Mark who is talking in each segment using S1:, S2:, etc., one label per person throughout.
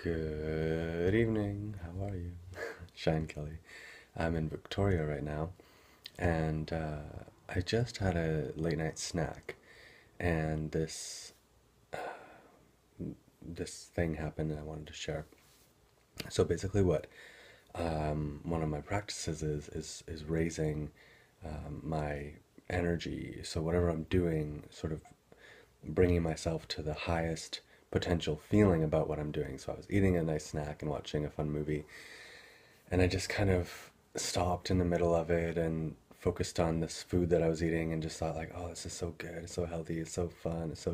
S1: Good evening. How are you? Shine Kelly. I'm in Victoria right now, and I just had a late night snack, and this thing happened, and I wanted to share. So basically, what one of my practices is raising my energy. So whatever I'm doing, sort of bringing myself to the highest potential feeling about what I'm doing. So I was eating a nice snack and watching a fun movie, and I just kind of stopped in the middle of it and focused on this food that I was eating and just thought like, oh, this is so good, it's so healthy, it's so fun, it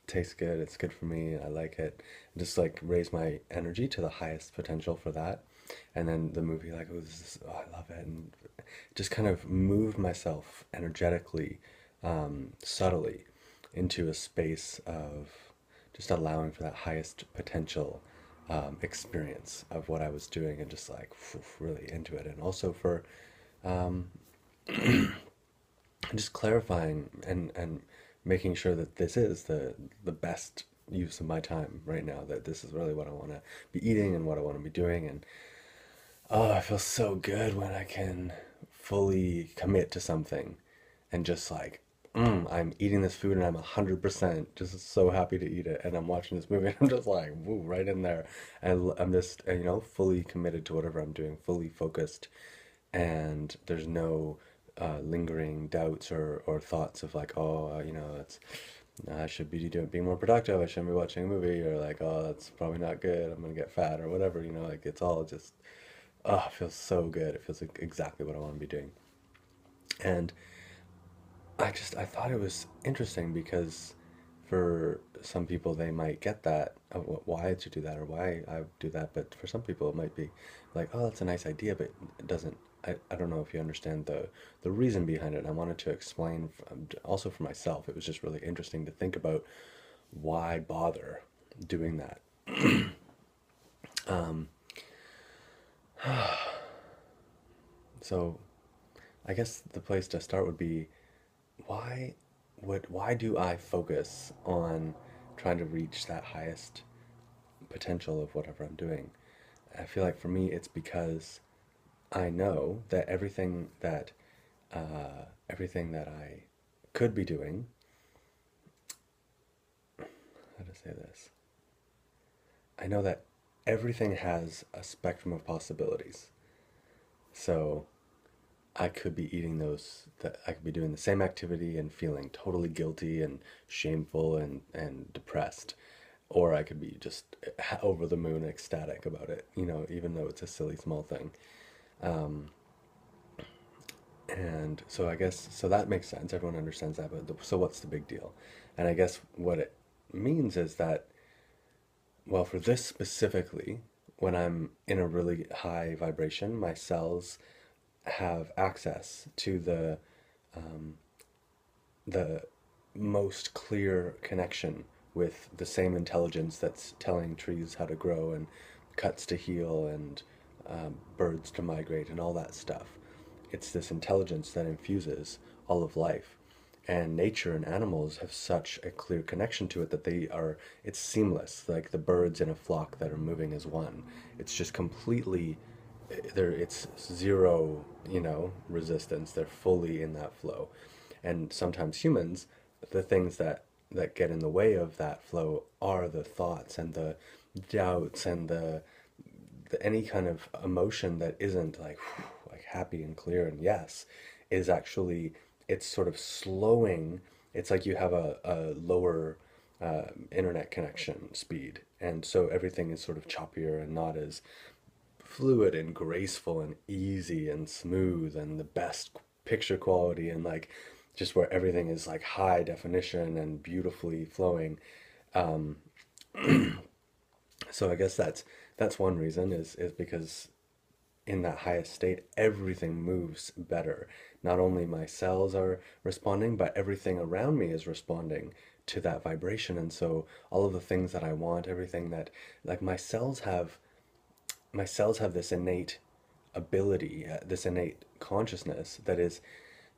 S1: tastes good, it's good for me, I like it. And just like raise my energy to the highest potential for that. And then the movie, like, oh, I love it, and just kind of moved myself energetically, subtly, into a space of just allowing for that highest potential experience of what I was doing, and just like really into it. And also for um, just clarifying and making sure that this is the best use of my time right now, that this is really what I want to be eating and what I want to be doing. And oh, I feel so good when I can fully commit to something and just like, I'm eating this food and I'm 100% just so happy to eat it. And I'm watching this movie and I'm just like, woo, right in there. And I'm just, fully committed to whatever I'm doing, fully focused. And there's no lingering doubts or thoughts of like, oh, it's, I should be being more productive. I shouldn't be watching a movie, or like, oh, that's probably not good. I'm gonna get fat or whatever. Like it's all just, oh, it feels so good. It feels like exactly what I want to be doing. And I thought it was interesting because for some people they might get that, why to do that or why I do that, but for some people it might be like, oh, that's a nice idea, but it doesn't. I don't know if you understand the reason behind it. I wanted to explain also for myself. It was just really interesting to think about why bother doing that. Um, so I guess the place to start would be, why why do I focus on trying to reach that highest potential of whatever I'm doing? I feel like for me it's because I know that everything that I could be doing, how to say this? I know that everything has a spectrum of possibilities. So I could be eating those, that I could be doing the same activity and feeling totally guilty and shameful and depressed. Or I could be just over the moon ecstatic about it, even though it's a silly small thing. Um, and so I guess, so that makes sense. Everyone understands that, but so what's the big deal? And I guess what it means is that, well, for this specifically, when I'm in a really high vibration, my cells have access to um, the most clear connection with the same intelligence that's telling trees how to grow and cuts to heal and birds to migrate and all that stuff. It's this intelligence that infuses all of life. And nature and animals have such a clear connection to it that it's seamless, like the birds in a flock that are moving as one. It's just completely, it's zero, resistance. They're fully in that flow. And sometimes humans, the things that get in the way of that flow are the thoughts and the doubts and the any kind of emotion that isn't like like happy and clear and yes, is actually, it's sort of slowing. It's like you have a lower internet connection speed, and so everything is sort of choppier and not as fluid and graceful and easy and smooth and the best picture quality, and like just where everything is like high definition and beautifully flowing. Um, so I guess that's one reason, is because in that highest state, everything moves better. Not only my cells are responding, but everything around me is responding to that vibration. And so all of the things that I want, everything that, like, my cells have this innate ability, this innate consciousness that is,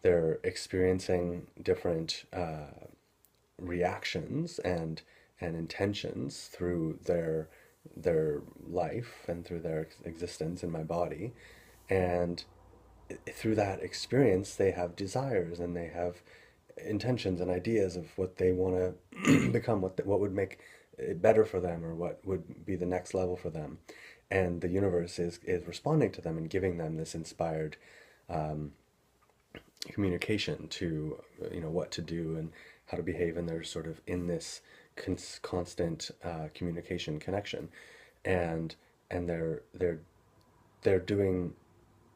S1: they're experiencing different reactions and intentions through their their life and through their existence in my body. And through that experience, they have desires and they have intentions and ideas of what they want to become, what would make it better for them or what would be the next level for them. And the universe is responding to them and giving them this inspired communication to, what to do and how to behave. And they're sort of in this constant communication connection. And they're doing,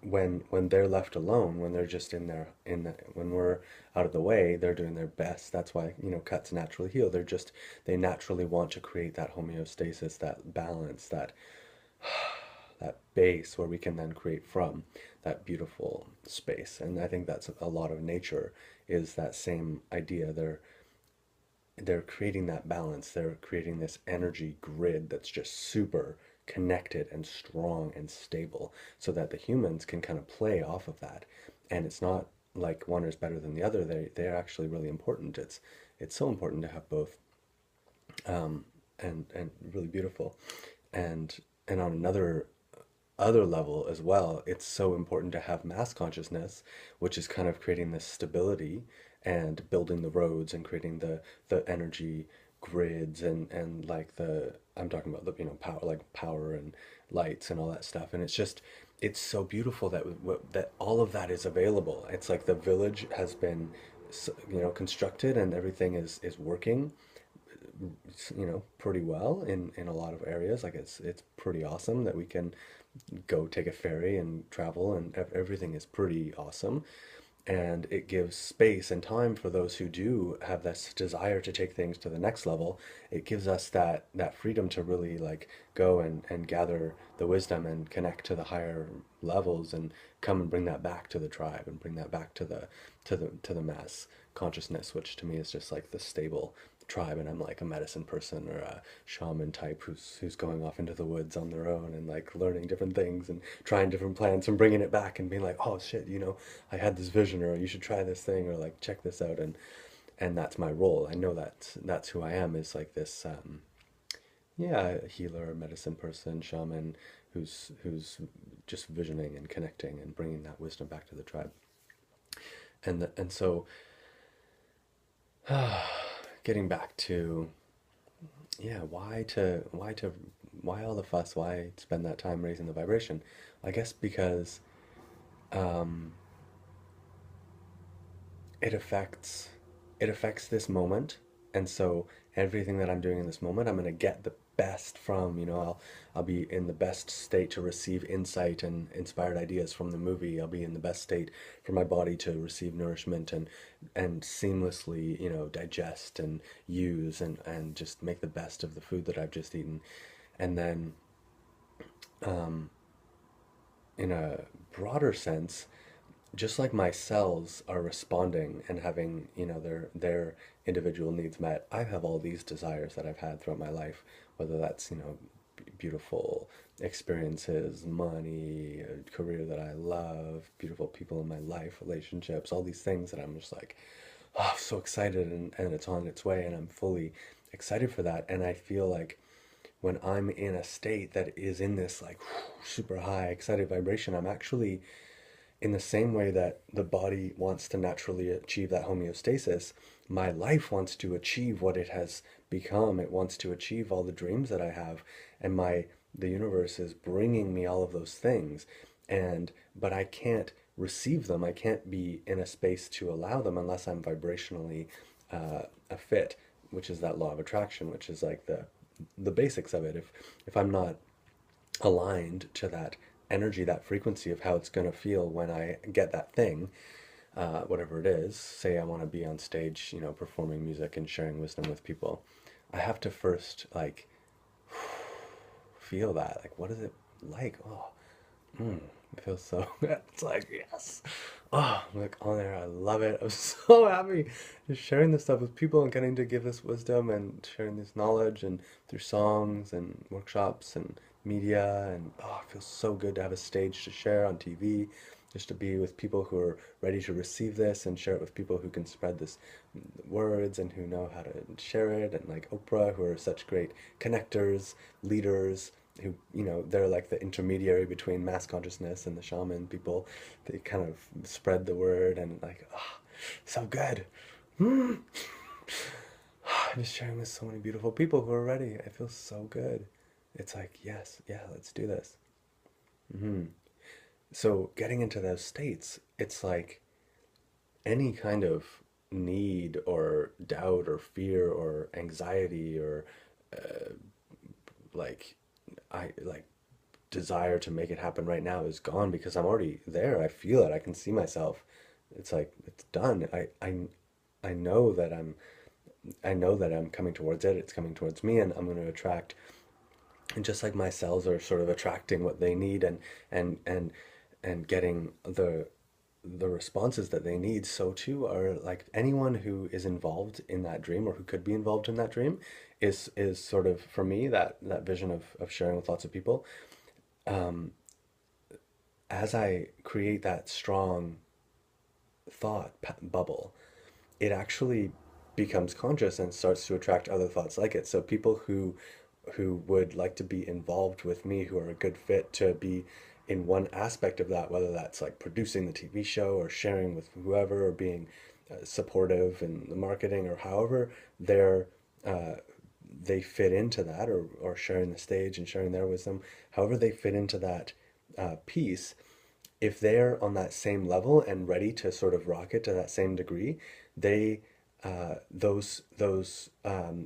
S1: when they're left alone, when they're just when we're out of the way, they're doing their best. That's why, cuts naturally heal. They naturally want to create that homeostasis, that balance, that base where we can then create from that beautiful space. And I think that's a lot of nature, is that same idea. They're creating that balance. They're creating this energy grid that's just super connected and strong and stable, so that the humans can kind of play off of that. And it's not like one is better than the other. They're actually really important. It's so important to have both, and really beautiful. And on another other level as well, it's so important to have mass consciousness, which is kind of creating this stability and building the roads and creating the energy grids and like I'm talking about the power, like power and lights and all that stuff. And it's so beautiful that all of that is available. It's like the village has been constructed and everything is working, pretty well in a lot of areas. Like it's pretty awesome that we can go take a ferry and travel, and everything is pretty awesome. And it gives space and time for those who do have this desire to take things to the next level. It gives us that freedom to really like go and gather the wisdom and connect to the higher levels and come and bring that back to the tribe and bring that back to the mass consciousness, which to me is just like the stable tribe. And I'm like a medicine person or a shaman type who's going off into the woods on their own and like learning different things and trying different plants and bringing it back and being like, oh shit, I had this vision, or you should try this thing, or like check this out. And that's my role. I know that's who I am, is like this yeah, healer, medicine person, shaman, who's just visioning and connecting and bringing that wisdom back to the tribe. And so getting back to, yeah, why all the fuss, why spend that time raising the vibration? I guess because um, it affects it affects this moment. And so everything that I'm doing in this moment, I'm going to get the best from. I'll be in the best state to receive insight and inspired ideas from the movie. I'll be in the best state for my body to receive nourishment and seamlessly, digest and use and just make the best of the food that I've just eaten. And then um, in a broader sense, just like my cells are responding and having, their individual needs met, I have all these desires that I've had throughout my life, whether that's, beautiful experiences, money, a career that I love, beautiful people in my life, relationships, all these things that I'm just like, oh, so excited, and it's on its way, and I'm fully excited for that. And I feel like when I'm in a state that is in this like super high excited vibration, I'm actually, in the same way that the body wants to naturally achieve that homeostasis, my life wants to achieve what it has become. It wants to achieve all the dreams that I have, and the universe is bringing me all of those things. But I can't receive them. I can't be in a space to allow them unless I'm vibrationally a fit, which is that law of attraction, which is like the basics of it. If I'm not aligned to that energy, that frequency of how it's going to feel when I get that thing, whatever it is. Say I want to be on stage, performing music and sharing wisdom with people. I have to first like feel that. Like, what is it like? Oh, it feels so good. It's like, yes. Oh, I'm like on there. I love it. I'm so happy just sharing this stuff with people and getting to give this wisdom and sharing this knowledge and through songs and workshops and media. And oh, it feels so good to have a stage to share on TV just to be with people who are ready to receive this and share it with people who can spread this words and who know how to share it, and like Oprah, who are such great connectors, leaders, who, they're like the intermediary between mass consciousness and the shaman people. They kind of spread the word, and like, oh, so good. I'm just sharing with so many beautiful people who are ready. I feel so good. It's like, yes, yeah, let's do this. So getting into those states, it's like any kind of need or doubt or fear or anxiety or like I like desire to make it happen right now is gone because I'm already there. I feel it. I can see myself. It's like it's done. I know that I'm coming towards it. It's coming towards me, and I'm going to attract. And just like my cells are sort of attracting what they need, and and and getting the responses that they need, so too are like anyone who is involved in that dream or who could be involved in that dream is sort of, for me, that vision of sharing with lots of people. As I create that strong thought bubble, it actually becomes conscious and starts to attract other thoughts like it. So people who would like to be involved with me, who are a good fit to be in one aspect of that, whether that's like producing the TV show or sharing with whoever or being supportive in the marketing or however they're uh, they fit into that, or sharing the stage and sharing their wisdom, however they fit into that piece, if they're on that same level and ready to sort of rock it to that same degree, they those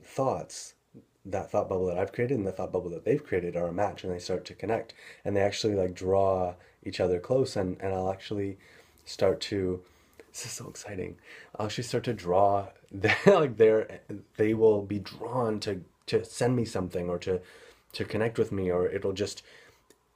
S1: thoughts, that thought bubble that I've created and the thought bubble that they've created are a match, and they start to connect, and they actually like draw each other close, and I'll actually start to, this is so exciting. I'll actually start to draw like they will be drawn to send me something or to connect with me, or it'll just,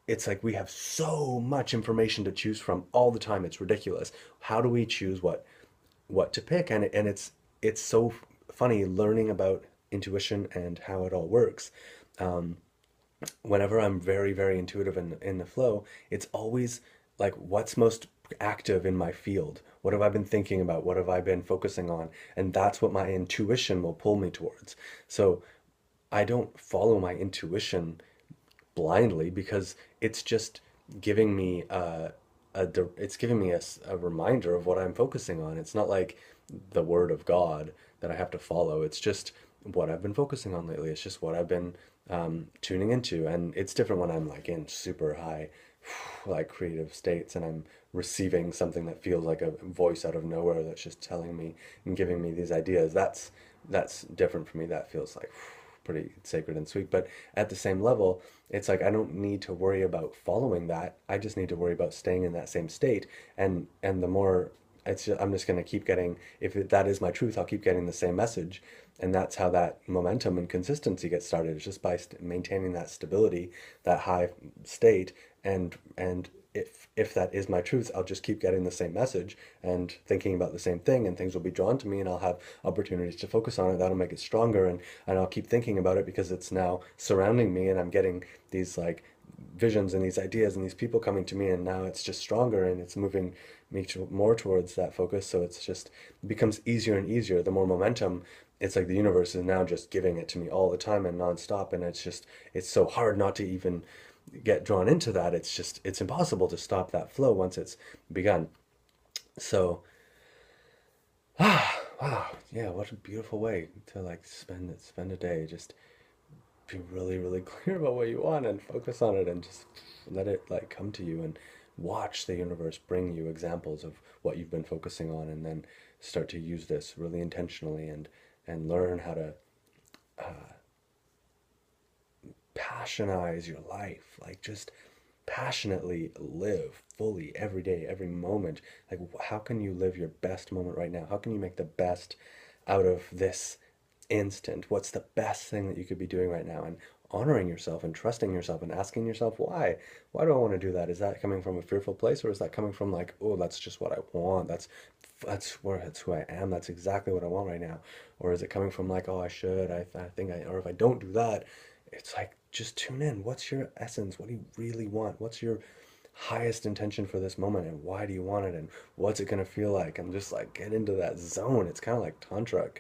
S1: it's like we have so much information to choose from all the time. It's ridiculous. How do we choose what to pick? And it's so funny learning about intuition and how it all works. Whenever I'm very, very intuitive in the flow, it's always like what's most active in my field. What have I been thinking about? What have I been focusing on? And that's what my intuition will pull me towards. So I don't follow my intuition blindly because it's just giving me it's giving me a reminder of what I'm focusing on. It's not like the word of God that I have to follow. It's just what I've been focusing on lately. It's just what I've been tuning into, and it's different when I'm like in super high like creative states and I'm receiving something that feels like a voice out of nowhere that's just telling me and giving me these ideas. That's different for me. That feels like pretty sacred and sweet. But at the same level, it's like I don't need to worry about following that. I just need to worry about staying in that same state. And the more I'm just going to keep getting, if that is my truth, I'll keep getting the same message. And that's how that momentum and consistency gets started. It's just by maintaining that stability, that high state, and if that is my truth, I'll just keep getting the same message and thinking about the same thing, and things will be drawn to me, and I'll have opportunities to focus on it. That'll make it stronger, and I'll keep thinking about it because it's now surrounding me, and I'm getting these like visions and these ideas and these people coming to me, and now it's just stronger and it's moving me more towards that focus. So it's just, it becomes easier and easier. The more momentum, it's like the universe is now just giving it to me all the time and nonstop, and it's just, it's so hard not to even get drawn into that. It's just, it's impossible to stop that flow once it's begun. So wow, yeah, what a beautiful way to like spend a day. Just be really, really clear about what you want and focus on it, and just let it like come to you, and watch the universe bring you examples of what you've been focusing on, and then start to use this really intentionally, and learn how to passionize your life. Like just passionately live fully every day, every moment. Like how can you live your best moment right now? How can you make the best out of this instant? What's the best thing that you could be doing right now? And honoring yourself and trusting yourself and asking yourself why do I want to do that? Is that coming from a fearful place, or is that coming from like, oh, that's just what I want, that's who I am, that's exactly what I want right now? Or is it coming from like, oh, I should, I think I, or if I don't do that, it's like, just tune in. What's your essence? What do you really want? What's your highest intention for this moment, and why do you want it, and what's it gonna feel like, and just like get into that zone. It's kind of like tantric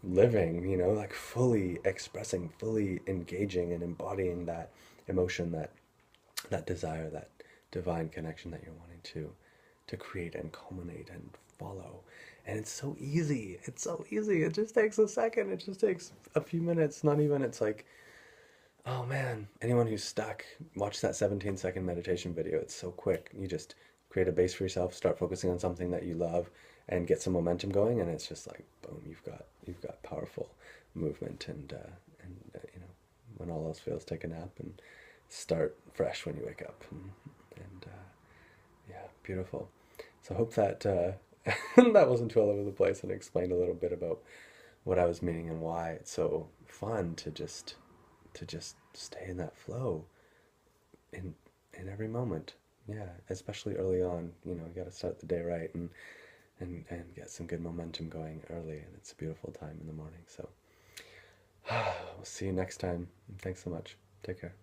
S1: living, like fully expressing, fully engaging and embodying that emotion, that desire, that divine connection that you're wanting to create and culminate and follow. And it's so easy. It's so easy. It just takes a second. It just takes a few minutes. Not even, it's like, oh man, anyone who's stuck, watch that 17-second meditation video. It's so quick. You just create a base for yourself, start focusing on something that you love, and get some momentum going, and it's just like boom, you've got powerful movement, and when all else fails, take a nap and start fresh when you wake up, and yeah, beautiful. So I hope that that wasn't too all over the place and explained a little bit about what I was meaning and why it's so fun to just stay in that flow in every moment. Yeah, especially early on. You got to start the day right and get some good momentum going early, and it's a beautiful time in the morning. So we'll see you next time. Thanks so much. Take care.